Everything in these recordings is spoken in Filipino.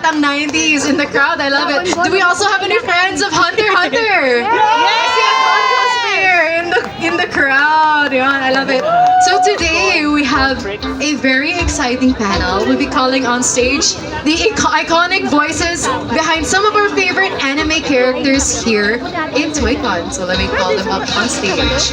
batang 90s in the crowd. I love it. Do we also have any friends of Hunter x Hunter? Yes, cosplayer in the crowd. Yun, I love it. So today we have a very exciting panel. We'll be calling on stage the iconic voices behind some of our favorite anime characters here in ToyCon. So let me call them up on stage.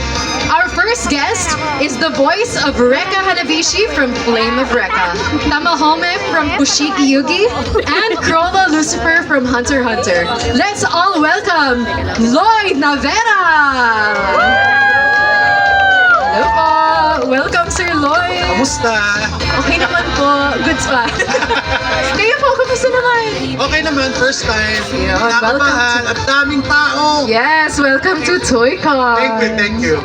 Our first guest is the voice of Reka Hanabishi from Flame of Reka, Tamahome from Fushigi Yugi, and Corolla Lucifer from Hunter x Hunter. Let's all welcome Lloyd Navera! Hello po! Welcome, Sir Lloyd! Kamusta? Okay naman po. Goods pa. Kayo po, kamusta naman? Okay naman, first time. Yeah, Kinakabahan, welcome at daming tao. Yes, welcome to ToyCon. Thank you.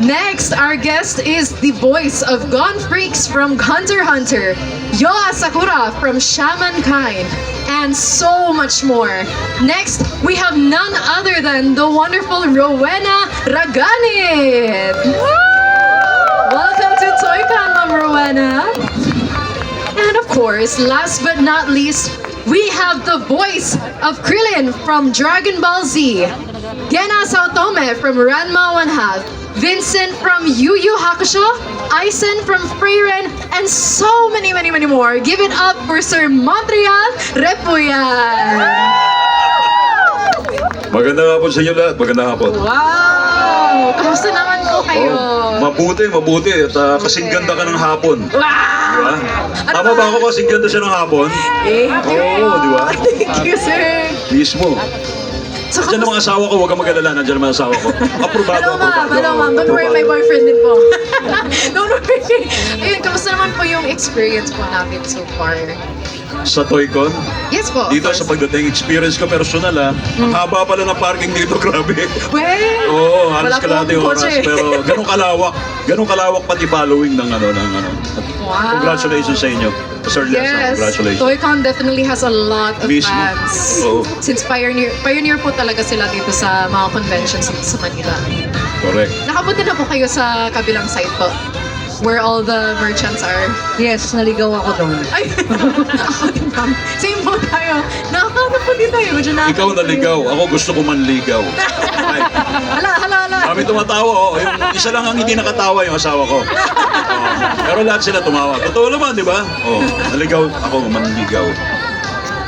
Next, our guest is the voice of Gone Freaks from Hunter x Hunter, Yoa Sakura from Shaman Kind, and so much more. Next, we have none other than the wonderful Rowena Raganit. Welcome to ToyCon, Ma'am Rowena. And of course, last but not least, we have the voice of Krillin from Dragon Ball Z, Gena Saotome from Ranma 1/2, Vincent from Yu Yu Hakusho, Aizen from Frieren, and so many more. Give it up for Sir Montreal Repuyan. Magandang hapon sa inyo lahat. Magandang hapon. Wow! Kamusta naman po kayo? Mabuti. At kasing ganda ka ng hapon. Wow! Diba? Tama ba ako kasing ganda siya ng hapon? Thank you. Oo, di ba? Thank you, sir. Mismo. So, Diyan ang mga asawa ko, huwag kang mag-alala. Nandiyan ang mga asawa ko. Aprobado. Hello, ma'am. Don't worry, my boyfriend din po. Don't worry. Ayun, kamusta naman po yung experience po natin so far? Sa ToyCon, Yes po. dito of sa course. pagdating, experience ko personal Ang haba pala ng parking dito, grabe. Well, Oo, halos wala kalahati pong oras. kotse. Pero ganun kalawak pati following ng ano. Wow. Congratulations sa inyo. Sir Lesa, Yes, congratulations. ToyCon definitely has a lot of Mismo. fans. Oo. Since pioneer po talaga sila dito sa mga conventions dito sa Manila. Correct. Nakapunta na po kayo sa kabilang site po, where all the merchants are. Yes, naligaw ako doon. Ay, ako din ma'am. Same po tayo. Nakakano po din tayo. Medyo Ikaw naligaw, ako gusto ko manligaw. Ay, Hala. kami tumatawa, Yung isa lang ang hindi nakatawa, yung asawa ko. Pero lahat sila tumawa. Totoo naman, di ba? Naligaw ako, manligaw.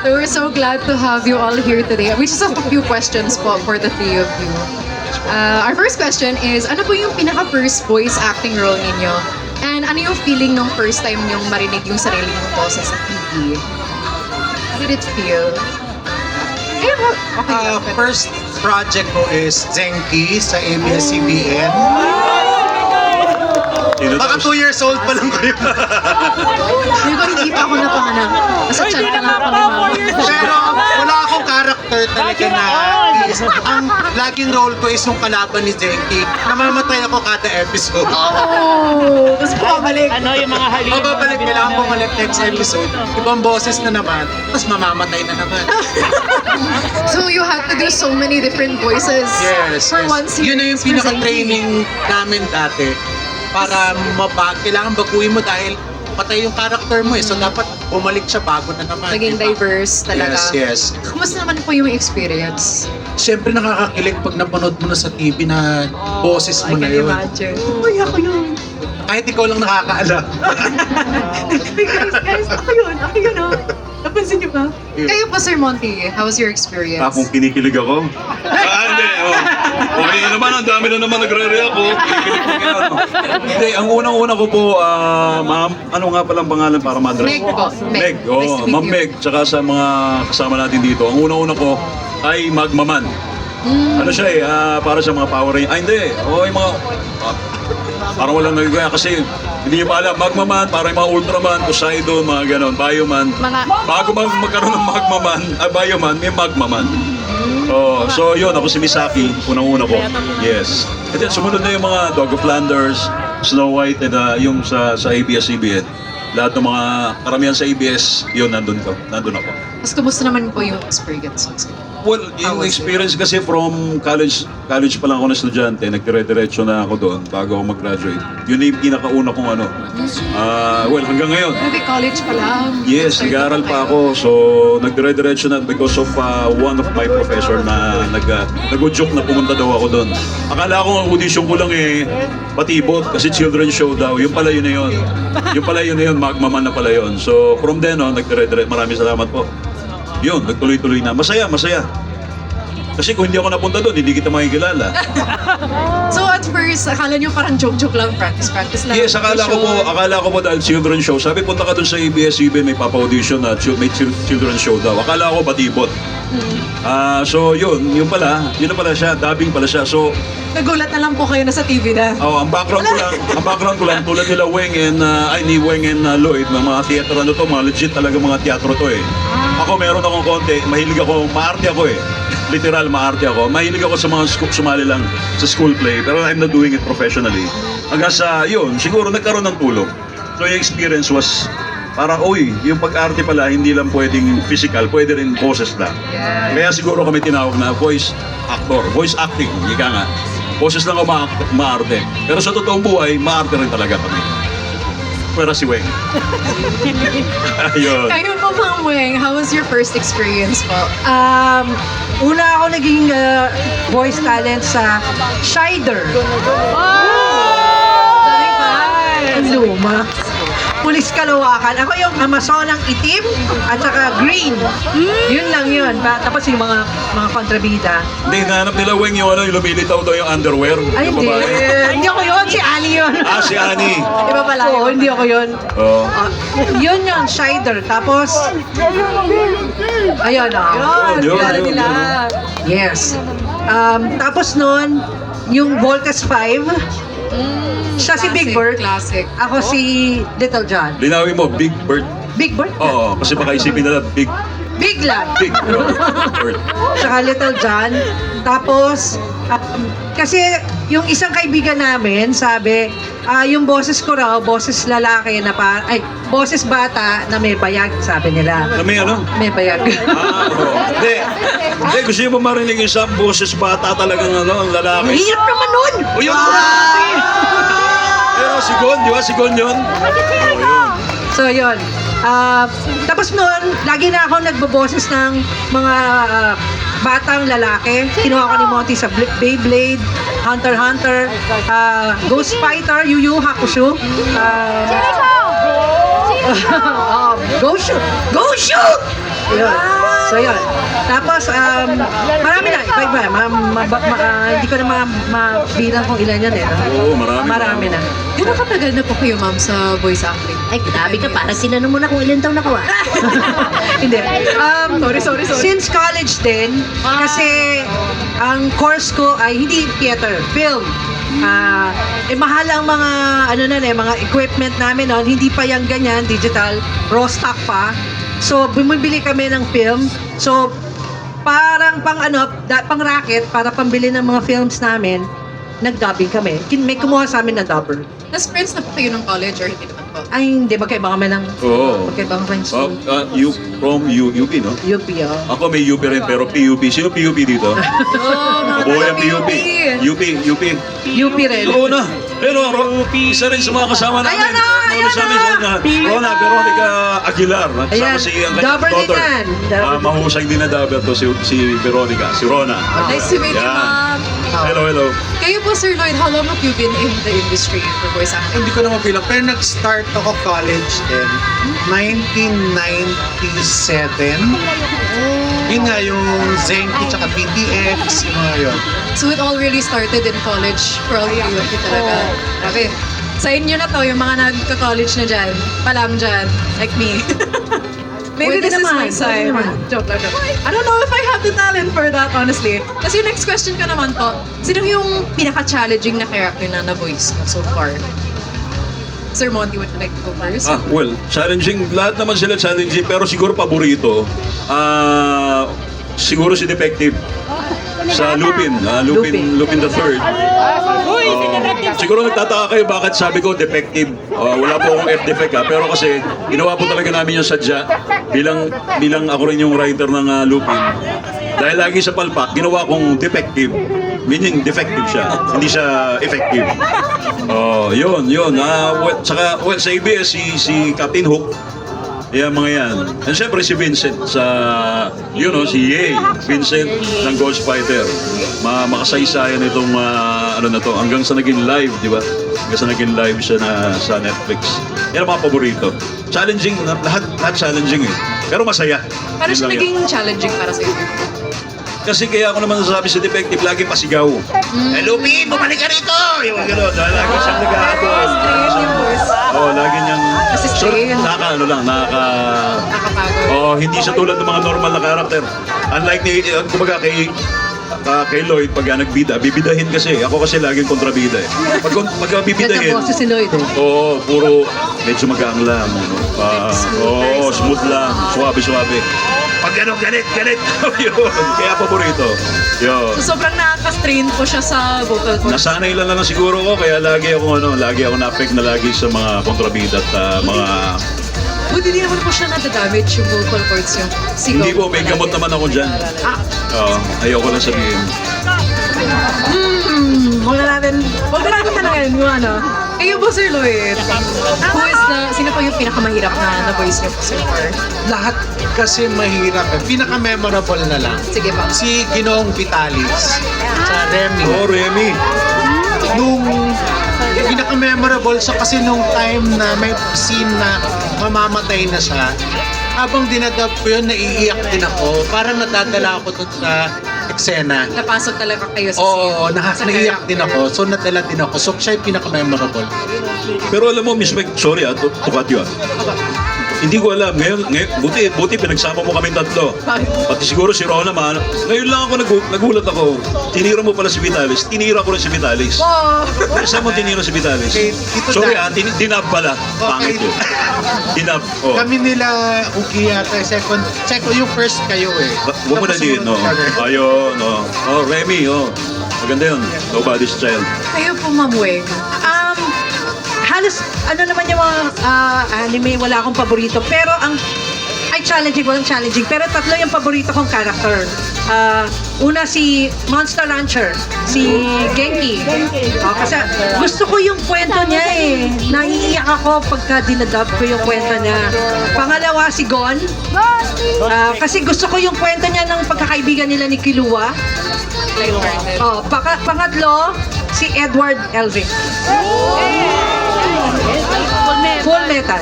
So we're so glad to have you all here today. We just have a few questions po for the three of you. Our first question is, ano po yung pinaka-first voice acting role ninyo? And ano yung feeling nung first time yung marinig yung sarili mong boses sa TV? How did it feel? Okay lang. First project ko is Zenki sa ABS-CBN. Baka 2 years old pa lang kayo. Hindi pa ako napanganak. Nasa chan pa lang ako ni mama. Pero wala akong character talaga na ang laging role ko is yung kalaban ni Zenki. Namamatay ako kada episode. Oh! Tapos bumabalik. Ano yung mga halina? Mababalik, kailangan ko ulit next episode. Ibang boses na naman, tapos mamamatay na naman. So you had to do so many different voices Yes, for yes. one series. Yun na yung for Zenki. pinaka-training namin dati. Para kailangan baguhin mo dahil patay yung character mo So dapat bumalik siya bago na naman. Maging diba? diverse talaga. Yes. Kumusta naman po yung experience? Siyempre nakakakilig pag napanood mo na sa TV na boses mo na yun. imagine. Uy, ako yun. Kahit ikaw lang nakakaalam. guys, ako yun, oh. Napansin niyo ba? Kayo po, Sir Monty, how was your experience? Tapong kinikilig ako. Hindi. Okay na naman, ang dami na naman nagre-react ko. Kinikilig ako. Hindi, ang unang-una ko po, ma'am, ano nga palang pangalan para ma-address? Meg po. Meg, Nice to meet Ma'am you. Meg, tsaka sa mga kasama natin dito. Ang unang-una ko ay Magmaman. Ano siya para sa mga Power Rangers. Hindi. Yung mga... parang walang nagigaya kasi hindi niyo pa alam. Magmaman, parang yung mga Ultraman, Poseidon, mga ganon, Bioman. Bago magkaroon ng Magmaman, Bioman, may Magmaman. So yun, ako si Misaki, unang-una ko. Yes. And then sumunod na yung mga Dog of Flanders, Snow White, and yung sa ABS-CBN. lahat ng mga karamihan sa ABS, yun, nandun ako. Mas kumusta naman po yung experience? Well, yung experience kasi from college pa lang ako na estudyante, nagdire-diretso na ako doon bago ako mag-graduate. Yun yung pinakauna kong ano. Well, hanggang ngayon. Grabe, college pa lang. Yes, nag-aaral pa ako. So, nagdire-diretso na because of one of my professor na nag-joke na pumunta daw ako doon. Akala ko ang audition ko lang patibot kasi children's show daw. Yung pala yun na yun. Yung pala yun na yun, magmaman na pala yun. So, from then on, nagdire-diretso. Maraming salamat po. Yun, nagtuloy-tuloy na. Masaya. Kasi kung hindi ako napunta doon, hindi kita makikilala. So at first, akala nyo parang joke-joke lang, practice lang. Yes, akala ko po dahil children's show. Sabi, punta ka doon sa ABS-CBN, may papa-audition na may children's show daw. Akala ko batibot. So yun na pala siya, dubbing pala siya. So, Nagulat na lang po kayo na sa TV na. ang background ko lang tulad nila Weng and Lloyd, mga theater mga legit talaga mga teatro to eh. Ako meron akong konti, mahilig ako, maarte ako eh. Literal, maarte ako. Mahilig ako sa mga sumali lang sa school play, pero I'm not doing it professionally. Hanggang sa, yun, siguro nagkaroon ng tulong. So yung experience was, parang, yung pag-arte pala, hindi lang pwedeng physical, pwede rin boses lang. Kaya siguro kami tinawag na voice acting, ika nga. Boses lang ako maarte. Pero sa totoong buhay, maarte rin talaga kami. Pwera si Weng. Ayun. Kayo po, Ma'am Weng, how was your first experience po? Una ako naging voice talent sa Shider. Ang luma. Pulis Kalawakan. Ako yung Amazonang itim at saka green. Yun lang yun. Tapos yung mga kontrabida. Hindi, nahanap nila Weng yung yung lumilitaw daw yung underwear. Ay, yung hindi. babae. Hindi ako yun. Si Annie yun. Si Annie. Iba pala Oo, hindi ako yun. Oh. Yun yun, Shider. Tapos, ayun Yun. Yes. Tapos nun, yung Voltes 5, siya si Big Bird. Classic. Ako si Little John. Linawin mo, Big Bird. Big Bird? Oo, kasi baka isipin nila, Big Bigla. Bird. Saka Little John. Tapos, kasi yung isang kaibigan namin, sabi, yung boses ko raw, boses lalaki na boses bata na may bayag, sabi nila. Na may ano? May bayag. Hindi. Hindi, gusto nyo ba marinig isang boses bata talagang ang lalaki? Hirap naman nun! O yun! Pero sigon yun. So, yun. Tapos noon, lagi na ako nagboboses ng mga batang lalaki. Kinuha ko ni Monty sa Beyblade, Hunter x Hunter, Ghost Fighter, Yu Yu Hakusho. Go shoot! Go shoot! Yun. So, yun. Tapos, marami na. Iba-iba. Hindi ko na mabilang kung ilan yun eh. Oo, marami. Marami na. Gano'ng katagal na po kayo, ma'am, sa voice acting? Ay, grabe ka, para sila na muna kung ilan taon ako ah. Hindi. Sorry. Since college din, kasi ang course ko ay hindi theater, film. Mahal ang mga mga equipment namin noon, hindi pa yung ganyan, digital, raw stock pa. So bumibili kami ng film. So parang pang racket para pambili ng mga films namin, nag-dubbing kami. May kumuha sa amin na dubber. Nas friends na po kayo ng college or hindi naman po? Ay, hindi. Magkaiba kami ng Oo. school. From UP, no? UP, oh. Ako may UP rin, pero PUP. Sino PUP dito? Mabuhay ang PUP. UP. UP rin. Oo na. Pero isa rin sa mga kasama namin. Ayan na! Rona Veronica Aguilar. Kasama Ayan. si ang Dubber din daughter. yan. Mahusay din na dubber to si Veronica, si Rona. Nice to meet you, Yan. ma'am. Hello. Kayo po, Sir Lloyd, how long have you been in the industry for voice acting? Hindi ko na mabilang. Pero nag-start ako college din. 1997. Yun nga, yung Zenki tsaka BTX, yung mga yun. So it all really started in college for all of you talaga. Grabe. Sa inyo na to, yung mga nagka-college na dyan, palang dyan, like me. Maybe Pwede this naman, is my side. pwede naman. Joke lang. I don't know if I have the talent for that, honestly. Kasi yung next question ko naman to, sino yung pinaka-challenging na character na na-voice mo so far? Sir Monty, would you like to go first? Well, challenging. Lahat naman sila challenging, pero siguro paborito. Siguro si Detective. Sa Lupin. Lupin the Third. Siguro nagtataka kayo bakit sabi ko defective. Wala po akong F-defect pero kasi ginawa po talaga namin yung sadya bilang ako rin yung writer ng Lupin. Dahil lagi sa palpak, ginawa kong defective. Meaning defective siya, hindi siya effective. Yun. Saka sa ABS, si Captain Hook, yan mga yan. And syempre si Vincent si Ye, Vincent ng Ghost Fighter. Makasaysayan itong hanggang sa naging live, di ba? Hanggang sa naging live siya sa Netflix. Yan ang mga paborito. Challenging, lahat challenging eh. Pero masaya. Paano Yun siya lang yan. naging challenging para sa'yo? Kasi kaya ako naman nasasabi sa defective, lagi pasigaw. Lupin, bumalik ka rito! Yung gano'n, lagi siyang nag-aabot. Lagi niyang... Kasi strain. Nakakapagod. Hindi siya tulad ng mga normal na karakter. Unlike kumbaga kay Lloyd, pag nagbida, bibidahin kasi. Ako kasi laging kontrabida eh. Pag bibidahin, Ganda boses si Lloyd. puro medyo magaang lang. Smooth lang, suwabe-suwabe. Pag galit. Yun, kaya paborito. Yun. So, sobrang nakaka-strain po siya sa vocal cords. Nasanay lang siguro ko, kaya lagi ako na-affect na lagi sa mga kontrabida at mga... Buti di naman po siya nadadamage yung vocal cords niya. Sigaw Hindi po, may palagi. gamot naman ako dyan. Ayoko lang sabihin. Huwag na natin tanongin yung Kayo po, Sir Lloyd, sino po yung pinakamahirap na voice niyo po, Sir Far? Lahat kasi mahirap. Pinaka-memorable na lang. Sige pa. Si Ginoong Vitalis sa Remy. Remy. Nung pinaka-memorable siya kasi nung time na may scene na mamamatay na siya, habang dinadab ko yun, naiiyak din ako. Parang nadadala ako dun sa eksena. Napasok talaga kayo sa Oo, sa naiiyak din ako. So nadala din ako. So siya yung pinaka-memorable. Pero alam mo, Miss Meg, sorry to cut you Hindi ko alam. Ngayon buti pinagsama mo kami tatlo. Pati siguro si Ron naman. Ngayon lang ako nagulat ako. Tinira mo pala si Vitalis. Tinira ko rin si Vitalis. Pero saan mo tinira si Vitalis? Okay, ito Sorry dinab dahil- pala. Pangit yun. Dinab. Kami nila, Uki yata, second, yung first kayo eh. Huwag mo na Tapos din, sumunod kami. Ayun, Remy, Maganda yun. Nobody's child. Kayo po, Ma'am Weng. Halos, naman yung mga anime, wala akong paborito. Pero walang challenging. Pero tatlo yung paborito kong character. Una si Monster Rancher, si Genki. Kasi gusto ko yung kwento niya eh. Naiiyak ako pagka dinadub ko yung kwento niya. Pangalawa si Gon. Kasi gusto ko yung kwento niya ng pagkakaibigan nila ni Killua. Lighthearted. Pangatlo, si Edward Elric. Full Metal.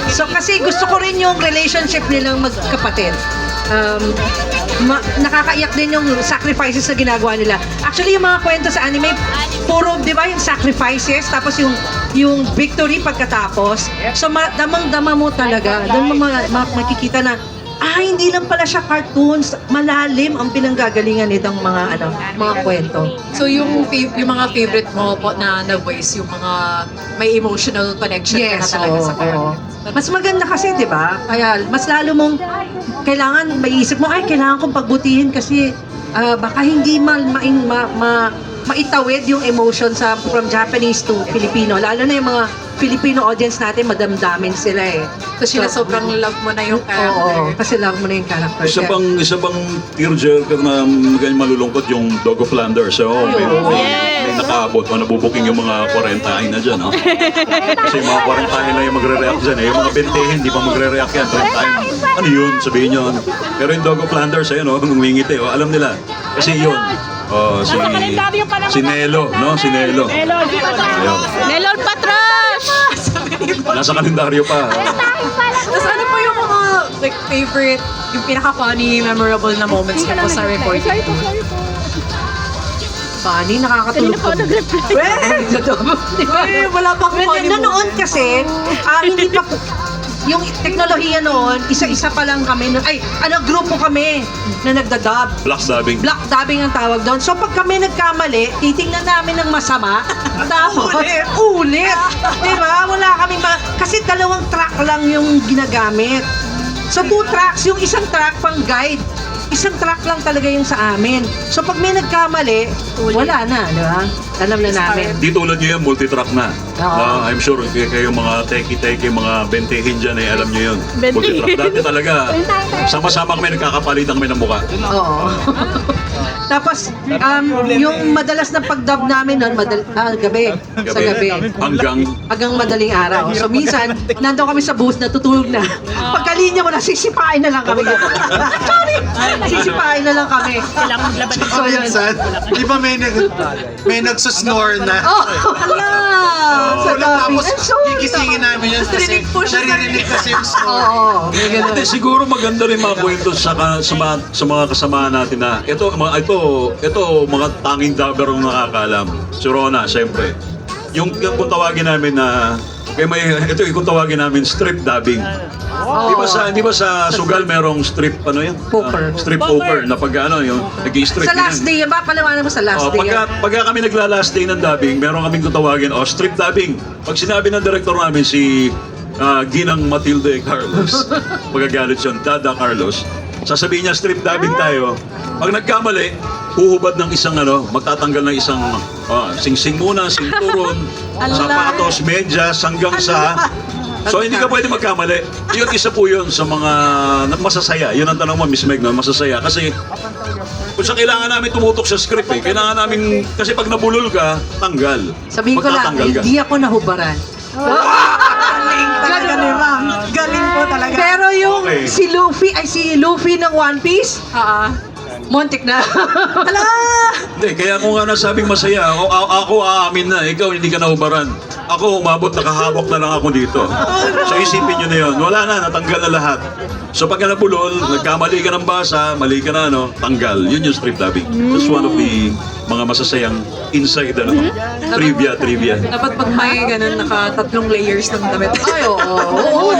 So kasi gusto ko rin yung relationship nilang magkapatid. Nakakaiyak din yung sacrifices na ginagawa nila. Actually, yung mga kwento sa anime, puro, di ba, yung sacrifices, tapos yung victory pagkatapos. So, damang-dama mo talaga. Doon mo makikita na, hindi lang pala siya cartoons, malalim ang pinanggagalingan nitong mga kwento. So, yung mga favorite mo po na voice, yung mga may emotional connection ka na talaga sa character. Mas maganda kasi, di ba? Kaya mas lalo mong kailangan, maiisip mo, kailangan kong pagbutihin kasi baka hindi maitawid yung emotion from Japanese to Filipino. Lalo na yung mga Filipino audience natin, madamdamin sila eh. So, sobrang love mo na yung character. Oo, kasi love mo na yung character. Isa pang tearjerker na ganyan malulungkot yung Dog of Flanders. So, may nakaabot, nabubuking yung mga 40 na dyan. Kasi yung mga 40 na yung magre-react dyan. Yung mga 20 hindi pa magre-react yan. 30 ano yun? Sabihin yun. Pero yung Dog of Flanders, ayun, ngumingiti. Alam nila. Kasi yun. Si Nelo, no? Si Nelo. Ayun. Nelon Patrash! Nasa kalendaryo pa. Tapos ano po yung mga favorite, yung pinaka-funny, memorable na moments niyo po sa recording? Funny, nakakatulog pa. Wala pang funny Noon kasi, hindi pa, yung teknolohiya noon, isa-isa pa lang kami. Grupo kami na nagdadub. Black dubbing. Black dubbing ang tawag doon. So pag kami nagkamali, titingnan namin ng masama. Tapos, ulit. Diba? Wala kami kasi 2 track lang yung ginagamit. So 2 tracks, yung isang track pang guide. isang track lang talaga yung sa amin. So pag may nagkamali, wala na, di ba? Alam na namin. Di tulad nyo yan, multitrack na. Oo. I'm sure kayo mga teki-teki, mga bentehin dyan, alam nyo yun. Bentehin. Multitrack. Dati talaga, sama-sama kami, nagkakapalitan kami ng mukha. Oo. Tapos, yung madalas na pag-dub namin noon, gabi. Sa gabi. Hanggang madaling araw. So minsan, nandun kami sa booth, natutulog na. Pagkalinya mo na, sisipain na lang kami. Sorry! Sisipain na lang kami. Kailangan maglaban ng So yun. Minsan, di ba may nagsusnore na? Oh, hala! Sa Tapos, gabi. So, gigisingin namin yun kasi naririnig kasi yung snore. Oo, may ganun. Hindi, siguro maganda rin mga kwento sa mga kasama natin na ito mga tanging dubber ang nakakaalam. Si Rona, siyempre. Yung kung tawagin namin na kung tawagin namin strip dubbing. Di ba sa sugal merong strip Poker. strip poker na pag yung nag-i-strip Sa last day, ba? Palawanan mo sa last day. pagka kami nagla-last day ng dubbing, meron kaming tawagin, strip dubbing. Pag sinabi ng director namin si Ginang Matilde Carlos, magagalit yun, Dada Carlos, sasabihin niya strip dubbing tayo. Pag nagkamali, huhubad ng isang magtatanggal ng isang sing-sing muna, sinturon, sapatos, medyas, hanggang sa... So hindi ka pwede magkamali. Yun, isa po yun sa mga masasaya. Yun ang tanong mo, Miss Meg, masasaya. Kasi kung sa kailangan namin tumutok sa script kailangan namin, kasi pag nabulol ka, tanggal. Sabihin ko lang, Magtatanggal ka. hindi ako nahubaran. Galing po talaga. Pero yung Okay. si Luffy ng One Piece, Montik na. Hindi, kaya kung nga nasabing masaya, ako aamin na, ikaw hindi ka nahubaran. Ako umabot, nakahawak na lang ako dito. So isipin nyo na yun, wala na, natanggal na lahat. So pagka nabulol, nagkamali ka ng basa, mali ka na, tanggal. Yun yung strip dubbing. That's one of the mga masasayang inside, trivia. Dapat pag may ganun, naka-3 layers ng damit. Ay, oo.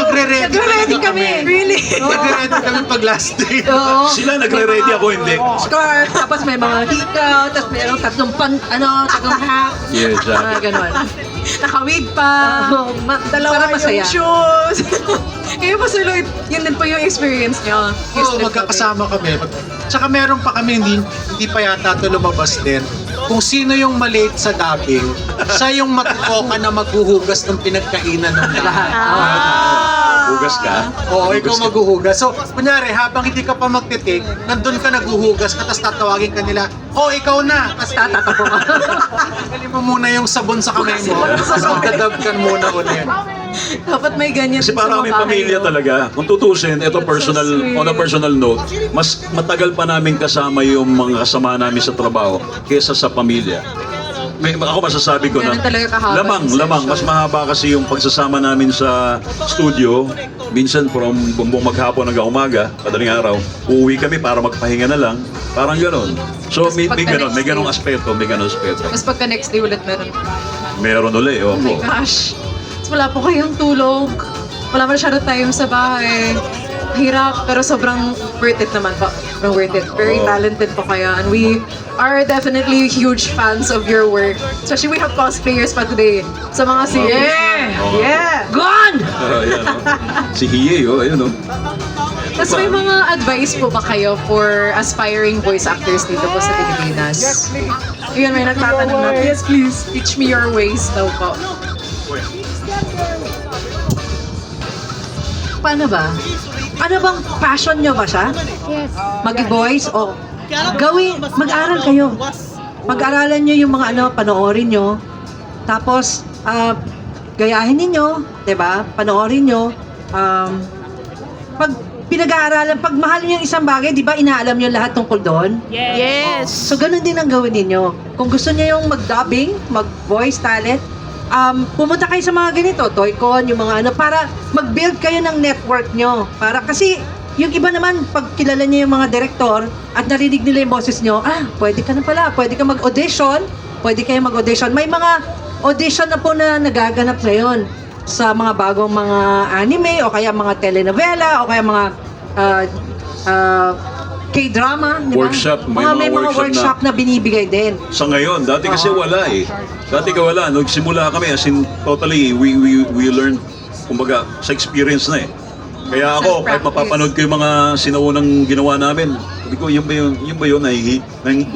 Nagre-ready kami. Really? Nagre-ready kami pag last day. Oo. Sila nagre-ready, ako hindi. Scarf, tapos may mga hikaw, tapos mayroong tatlong hat. Yeah, exactly. Ganon. Naka-wig pa. Dalawa Para masaya. yung shoes. Kayo pa si Lloyd, yun din po yung experience niyo. Yung Oo, strip magkakasama kami. Tsaka meron pa kami, hindi pa yata ito lumabas din. Kung sino yung malate sa dubbing, siya yung matutoka na maghuhugas ng pinagkainan ng lahat. Hugas ka? Oo, ikaw maghuhugas. So, kunyari, habang hindi ka pa magtitik, nandun ka naghuhugas ka, tapos tatawagin ka nila, ikaw na! Tapos Tatatapo ka. tanggalin mo muna yung sabon sa kamay mo, tapos magdadab ka muna ulit. Dapat may ganyan. Kasi sa parang may mga pamilya bahay, talaga. Kung tutusin, ito on a personal note, mas matagal pa namin kasama yung mga kasama namin sa trabaho kesa sa pamilya. Ako masasabi ko na Ganun talaga kahaba yung lamang mas mahaba kasi yung pagsasama namin sa studio. Minsan from bumbong maghapon hanggang umaga, madaling araw, uuwi kami para magpahinga na lang. Parang gano'n. So may ganong aspeto, Tapos pagka next day ulit meron. Meron ulit, Oh my gosh. Tapos wala po kayong tulog. Wala masyado time sa bahay. Hirap, pero sobrang worth it naman po. Sobrang worth it. Very talented po kayo. And we are definitely huge fans of your work. Especially we have cosplayers pa today. Sa mga Yeah! Gone! Si Hiye, ayun. Tapos may mga advice po ba kayo for aspiring voice actors dito po sa Pilipinas? Ayun, may nagtatanong na, yes please, teach me your ways daw po. Paano ba? Ano bang passion nyo ba siya? Yes. Mag-voice o mag-aral kayo. Pag-aralan nyo yung mga panoorin nyo. Tapos, gayahin ninyo, 'di ba? Panoorin nyo. Pag pinag-aaralan, pag mahal nyo yung isang bagay, di ba inaalam nyo lahat tungkol doon? Yes. So, ganun din ang gawin ninyo. Kung gusto nyo yung mag-dubbing, mag-voice talent, pumunta kayo sa mga ganito, Toycon, yung mga para mag-build kayo ng network nyo. Para kasi, yung iba naman, pag kilala nyo yung mga direktor at narinig nila yung boses nyo, pwede ka na pala, pwede ka mag-audition, pwede kayo mag-audition. May mga audition na po na nagaganap ngayon sa mga bagong mga anime o kaya mga telenovela o kaya mga K-drama, di ba? Workshop, May mga workshop na binibigay din. Sa ngayon, dati kasi wala Dati ka wala. Nagsimula kami, as in, totally, we learned, kumbaga, sa experience na Kaya ako, kahit Self-practice. mapapanood ko yung mga sinaunang ginawa namin, sabi ko, yun ba yun,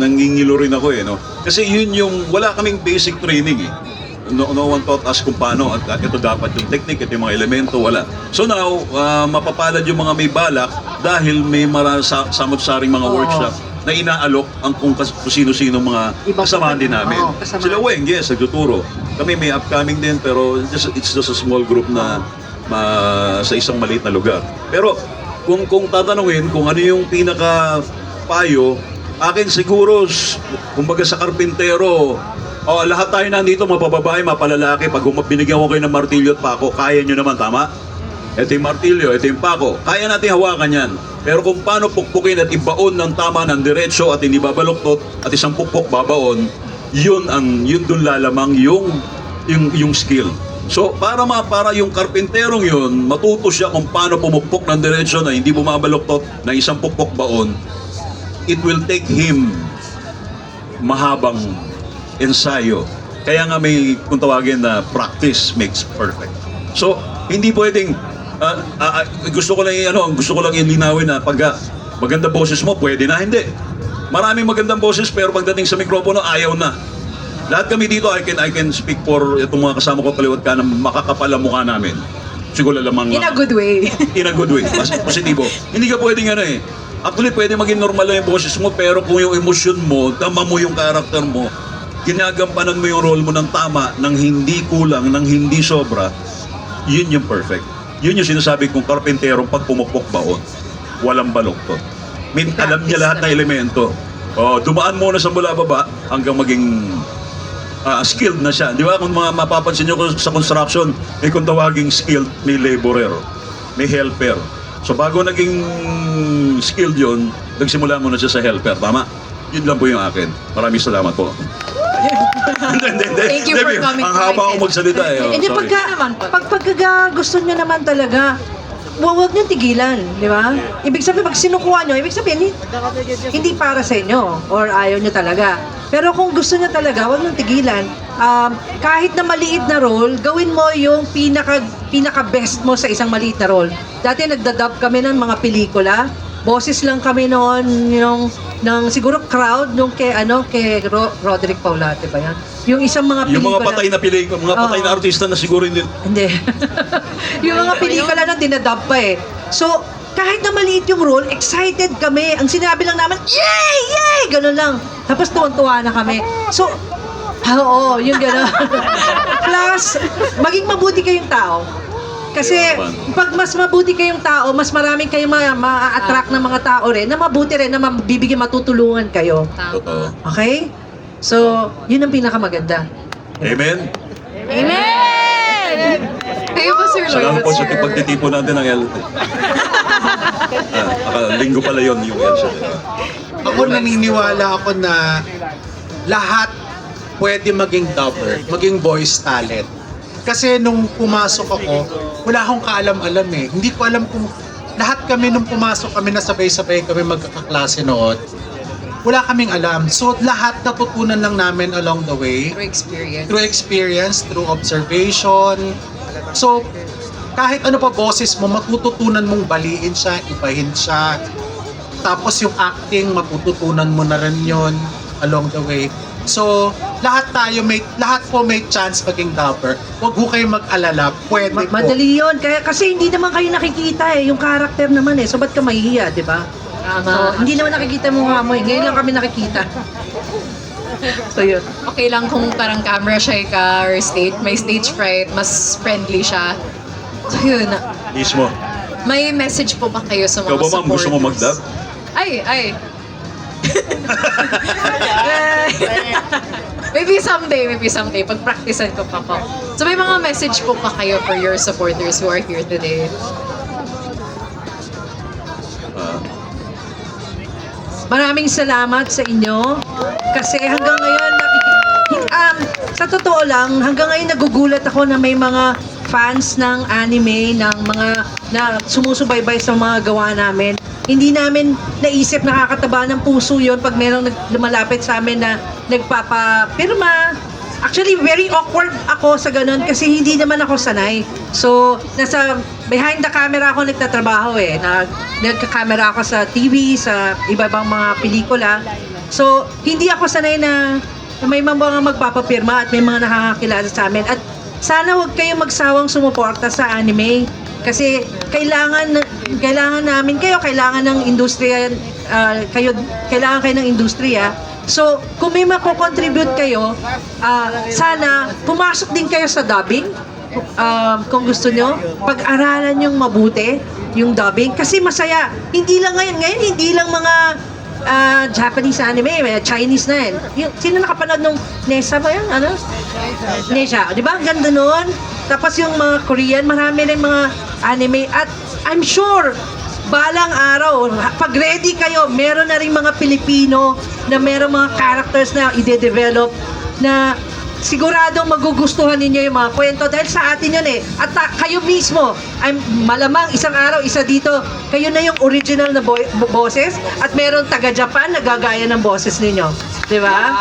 nangingilo rin ako no? Kasi yun yung, wala kaming basic training No one taught us kung paano, at ito dapat yung technique, ito yung mga elemento, wala. So now, mapapalad yung mga may balak dahil may samot-saring mga workshop na inaalok ang kung sino-sino mga Ibang kasamahan din namin. Oo, kasamahan. Sila Weng, yes, nagtuturo. Kami may upcoming din, pero it's just a small group na sa isang maliit na lugar. Pero kung tatanungin kung ano yung pinaka payo, akin siguro, kumbaga sa karpintero, lahat tayo nandito, mapababae, mapalalaki, pag binigyan ko kayo ng martilyo at pako, kaya nyo naman, tama? Ito yung martilyo, ito yung pako. Kaya natin hawakan yan. Pero kung paano pukpukin at ibaon ng tama, ng diretso at hindi babaluktot at isang pukpok babaon, yun dun lalamang yung skill. So, para yung karpenterong yun, matuto siya kung paano pumukpok ng diretsyo na hindi bumabaluktot na isang pukpok baon, it will take him mahabang ensayo. Kaya nga may kung tawagin na practice makes perfect. So, hindi pwedeng gusto ko lang ilinawin na pag maganda boses mo, pwede na, hindi. Maraming magandang boses pero pagdating sa mikropono, ayaw na. Lahat kami dito, I can speak for itong mga kasama ko kaliwat ka na makakapal ang mukha namin. Siguro lamang In a good way. in a good way, positibo. Hindi ka pwedeng actually pwede maging normal lang yung boses mo, pero kung yung emosyon mo, tama mo yung karakter mo, ginagampanan mo yung role mo ng tama, ng hindi kulang, ng hindi sobra, yun yung perfect. Yun yung sinasabi kong karpenterong pag pumukpok baon, walang baluktot. Alam niya lahat ng elemento. Dumaan muna sa mula baba hanggang maging skilled na siya. Di ba? Kung mga mapapansin nyo sa construction, may kung tawaging skilled, may laborer, may helper. So bago naging skilled yun, nagsimula muna siya sa helper. Tama? Yun lang po yung akin. Maraming salamat po. Thank you for coming Ang to my haba akong tent. magsalita Hindi, sorry. pagka gusto nyo naman talaga, huwag nyo tigilan, di ba? Ibig sabihin, pag sinukuha nyo, ibig sabihin, hindi para sa inyo or ayaw nyo talaga. Pero kung gusto nyo talaga, huwag nyo tigilan. Kahit na maliit na role, gawin mo yung pinaka-best mo sa isang maliit na role. Dati nagdadub kami ng mga pelikula. Boses lang kami noon ng siguro crowd nung kay Roderick Paulate ba yan? Yung isang mga pelikula. Yung mga patay na mga patay na artista na siguro hindi. Hindi. Yung mga pelikula na dinadub pa eh. So, kahit na maliit yung role, excited kami. Ang sinabi lang namin, yay! Yay! Ganun lang. Tapos tuwan-tuwa na kami. So, oo, yung gano'n. Plus, maging mabuti kayong tao. Kasi pag mas mabuti kayong tao, mas maraming kayong ma-attract ng mga tao rin na mabuti rin na mabibigyan matutulungan kayo. Totoo. Okay? So, yun ang pinakamaganda. Amen? Amen! Kayo ba, Sir Lloyd? Salamat po What's sa your- pagtitipo natin ng LT. Linggo pala yun yung LT. Ako naniniwala ako na lahat pwede maging dubber, maging voice talent. Kasi nung pumasok ako, wala akong kaalam-alam eh. Hindi ko alam kung lahat kami nung pumasok kami na sabay-sabay kami magkakaklase noon. Wala kaming alam. So lahat natutunan lang namin along the way. Through experience. Through observation. So kahit ano pa boses mo, matututunan mong baliin siya, ibahin siya. Tapos yung acting, matututunan mo na rin yun along the way. So, lahat po may chance maging dubber. Huwag ho kayo mag-alala, pwede po. Madali yun. Kasi hindi naman kayo nakikita eh. Yung character naman eh. So, ba't ka mahihiya, di ba? So, hindi naman nakikita mo nga mo eh. Ngayon lang kami nakikita. So, yun. Okay lang kung parang camera shy ka or may stage fright, mas friendly siya. So yun. Mismo. May message po ba kayo sa mga Ikaw ba, ma'am, gusto mo supporters? mag-dub? Ay. Maybe someday. Pag-practicean ko pa po. So may mga message po pa kayo for your supporters who are here today? Maraming salamat sa inyo. Kasi hanggang ngayon, sa totoo lang, hanggang ngayon nagugulat ako na may mga fans ng anime, ng mga na sumusubaybay sa mga gawa namin. Hindi namin naisip nakakataba ng puso yon pag merong lumalapit sa amin na nagpapapirma Actually, very awkward ako sa ganun kasi hindi naman ako sanay. So, nasa behind the camera ako nagtatrabaho eh. Nagka-camera ako sa TV, sa iba-ibang mga pelikula. So, hindi ako sanay na may mga magpapapirma at may mga nakakakilala sa amin. At sana huwag kayong magsawang sumuporta sa anime. Kasi kailangan namin kayo, kailangan ng industriya, kailangan kayo ng industriya. So, kung may mako-contribute kayo, sana pumasok din kayo sa dubbing. Kung gusto nyo, pag-aralan yung mabuti, yung dubbing. Kasi masaya. Hindi lang ngayon, hindi lang mga Japanese anime, Chinese na yan. Sino nakapanood nung Nesa ba yan? Ano? Nesa, di ba? Ang ganda nun. Tapos yung mga Korean, marami rin mga anime. At I'm sure, balang araw, pag ready kayo, meron na rin mga Pilipino na meron mga characters na ide-develop na siguradong magugustuhan ninyo yung mga kwento dahil sa atin yun eh. At kayo mismo, malamang isang araw, isa dito, kayo na yung original na boses at meron taga-Japan na gagaya ng boses ninyo. Di ba?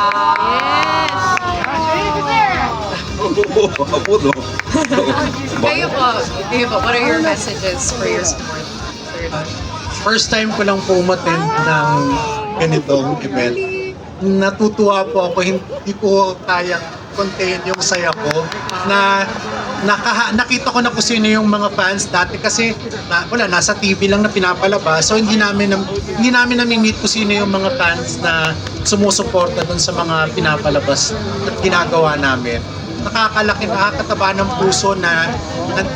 Kayo po, what are your messages for your support? First time ko lang po umattend ng ganitong event. Natutuwa po ako, hindi ko kayang contain yung saya ko na nakita ko na kung sino yung mga fans dati kasi nasa TV lang na pinapalabas, so hindi namin nami-meet kung sino yung mga fans na sumusuporta dun sa mga pinapalabas at ginagawa namin. Nakakataba ng puso na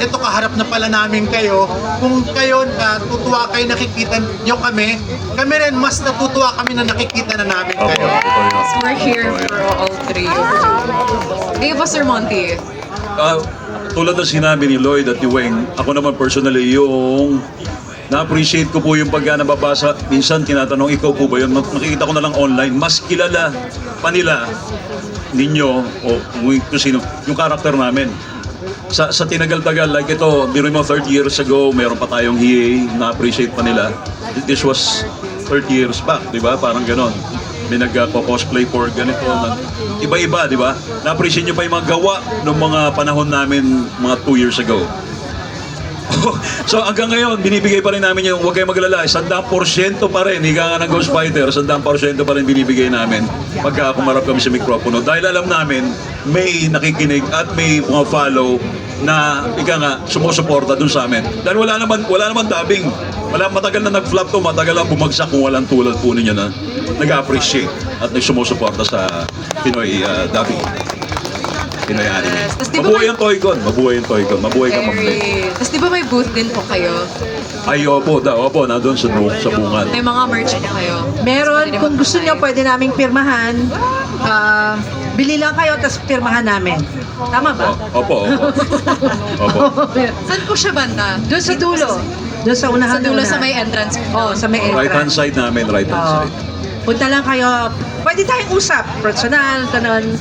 ito kaharap na pala namin kayo. Kung kayo natutuwa kayo, nakikita nyo kami rin mas natutuwa kami na nakikita na namin kayo. So we're here for all three of you. Hey, Sir Monty. Tulad ng sinabi ni Lloyd at ni Weng, ako naman personally yung na-appreciate ko po yung pagka nababasa. Minsan tinatanong, ikaw po ba yun? Nakikita ko na lang online. Mas kilala pa nila ninyo o kung sino yung karakter namin. Sa tinagal-tagal, like ito, biro mo 30 years ago, meron pa tayong HIA, na-appreciate pa nila. This was 30 years back, di ba? Parang ganon. May nagko-cosplay for ganito. Iba-iba, di ba? Na-appreciate nyo pa yung mga gawa ng mga panahon namin mga 2 years ago. So hanggang ngayon, binibigay pa rin namin yung huwag kayong maglala, 100% pa rin, higa nga ng Ghost Fighter, 100% pa rin binibigay namin pagka kumarap kami sa mikropono. Dahil alam namin, may nakikinig at may mga follow na sumusuporta dun sa amin. Dahil wala naman dubbing. Matagal na nag-flop to, matagal na bumagsak kung walang tulad po ninyo na nag-appreciate at nagsumusuporta sa Pinoy dubbing. Pinoy anime. Mabuhay yung Toy-Con. Mabuhay ka mag-play. Tapos di ba may booth din po kayo? Ay, opo, nandun sa bungan. May mga merch po kayo? Meron, kung gusto nyo, pwede naming pirmahan. Bili lang kayo, tapos pirmahan namin. Tama ba? Opo. Saan po siya banda? Doon sa dulo. Doon sa unahan. Sa dulo sa may entrance. Sa may entrance. Right hand side namin, right hand side. Punta lang kayo. Pwede tayong usap. Personal, ganun.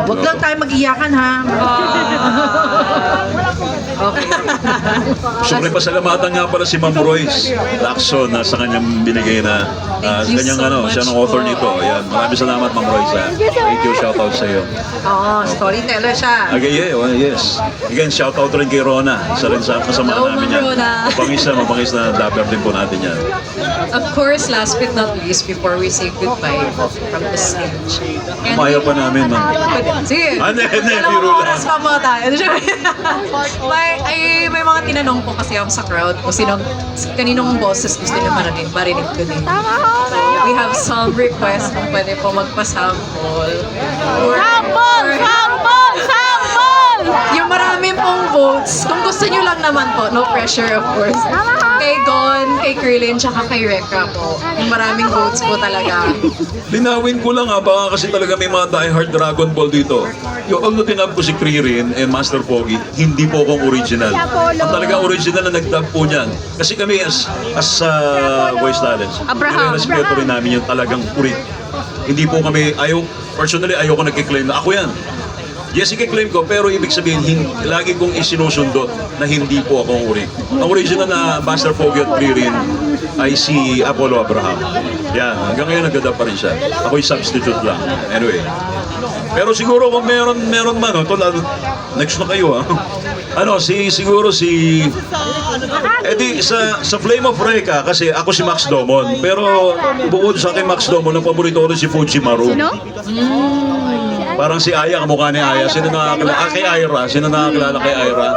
Wag lang tayo mag-iyakan, ha? Okay. Siyempre, pasalamatan nga pala si Ma'am Royce Lacson na sa kanyang binigay na Thank you kanyang so much siya ng author po. nito. Ayan, maraming salamat Ma'am Royce. Thank you, shoutout sa iyo. Storyteller siya. Yes. Again, shoutout rin kay Rona. Isa rin sa kasama Hello, namin Ma'am yan. Rona. Mabangis na dapper din po natin yan. Of course, last but not least, before we say goodbye from the stage. Umayaw pa namin, Ma'am. Sige. Hindi, Dalawang biro lang. oras pa po tayo. may mga tinanong po kasi ako sa crowd kung kaninong boses gusto nyo marinig ko din. So, we have some requests kung pwede po magpa-sample. Yung marami pong votes, kung gusto nyo lang naman po, no pressure of course. Kay Gon, kay Krillin, tsaka kay Rekka po. Yung maraming votes po talaga. Linawin ko lang baka kasi talaga may mga diehard Dragon Ball dito. Yung although tinab ko si Krillin and Master Pogi, hindi po akong original. Ang talaga original na nagdub po niyan. Kasi kami as voice talents, respeto rin namin yung talagang urit. Hindi po kami, personally ayoko nagkiklaim na ako yan. Yes, i-claim ko, pero ibig sabihin, lagi kong isinusundot na hindi po ako uri. Ang original na Master Pogi at Krillin ay si Apollo Abraham. Yan, hanggang ngayon nagdadab pa rin siya. Ako'y substitute lang. Anyway, Pero siguro kung meron man, oh, tol, next na kayo, ah. Ano, siguro si... sa Flame of Reka, kasi ako si Max Domon. Pero bukod sa akin Max Domon, ang paborito ko rin si Fujimaru. Parang si Aya, kamukha ni Aya. Sino nakakilala? Kay Ira. Sino nakakilala kay Ira?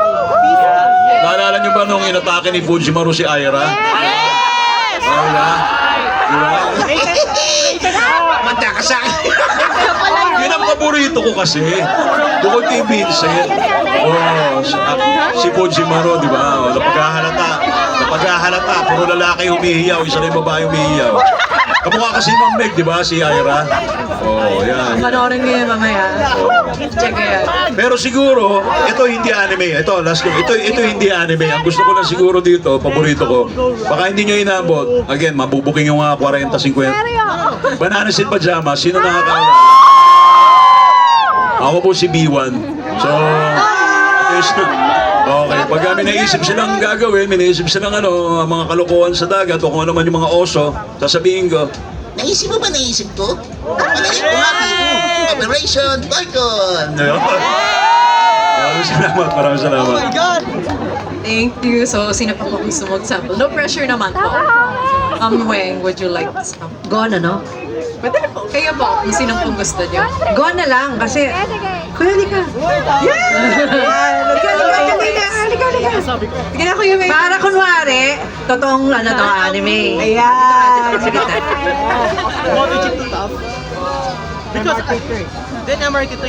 Naalala niyo ba nung inatake ni Fujimaru si Ira? Wala. Manda ka sa akin. Yun ang paborito ko kasi. Bukod kay Vincent. Oh, si Fujimaru, di ba? Oh, napaghahalata. Puro lalaki humihiyaw. Isa na yung babae humihiyaw. Kamukha kasi Ma'am Meg, di ba? Si Ira. Oh, yan. Panoorin niyo yan mamaya. Check yan. Pero siguro, ito hindi anime. Ito, last ko. Ito hindi anime. Ang gusto ko lang siguro dito, paborito ko. Baka hindi nyo inabot. Again, mabubuking yung mga 40-50. Bananas in Pajama. Sino nakakaalala? Ako po si B1. So, okay. Pag may naisip silang gagawin, may naisip silang mga kalokohan sa dagat o kung ano man yung mga oso, sasabihin ko, Naisip mo ba naisip ko? Naisip ko nga dito. Operation Tycoon! Maraming salamat. Thank you. So, sino pa po gusto mag-sample? No pressure naman po. Weng, would you like to sample? Gone, ano? Pwede na po. Kayo po, kung sinong pong gusto niyo. Gone na lang kasi... Kuya, halika. Halika. Sige na, Kuya Weng. Para kunwari, totoong anime. Ayan.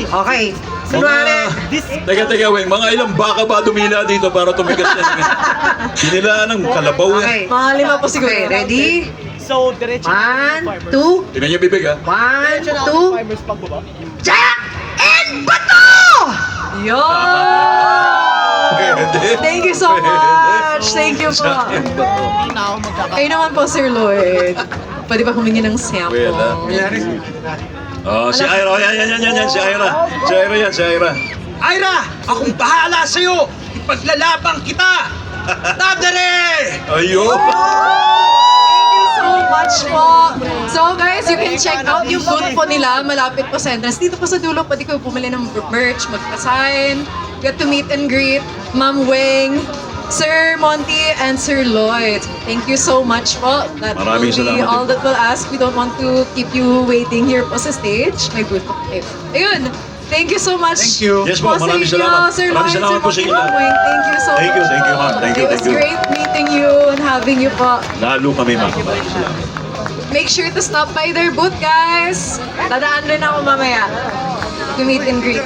Okay. Kunwari, Teka, Weng, mga ilang baka ba dumila dito para tumigas yan? Sinilaan ng kalabaw okay. yan. Mga lima po siguro. Okay, ready? So, diretso. 1, 2, Tingnan niyo bibig, ha? 1, 2, Farmers pagbaba. Jack and Bato! Yo! Pwede. Thank you so much. Thank you po. Kayo naman po, Sir Lloyd. Pwede ba humingi ng sample? Well, Oh, si Ira. Yan. Si Ira. Si Ira. Ira, akong bahala sa'yo. Ipaglalabang kita. Tadere! Ayun. Thank you so much po. So guys, you can check out yung booth po nila. Malapit po sa entrance. Dito po sa dulo, pwede kayo bumili ng merch, magpa-sign, get to meet and greet Ma'am Weng, Sir Monty, and Sir Lloyd. Thank you so much po. That Maraming will be salamat all din. that we'll ask. We don't want to keep you waiting here po sa stage. May booth po kayo. Ayun. Thank you so much. Thank you. Yes po, sa maraming inyo, salamat. Sir Maraming Lloyd, salamat Sir po sa Monty, inyo. Ma'am Weng. Thank you so Thank you, much. ma'am. Thank you. It was great meeting you and having you po. Lalo kami, ma'am. Maraming salamat. Make sure to stop by their booth, guys. Dadaan rin ako mamaya to meet and greet.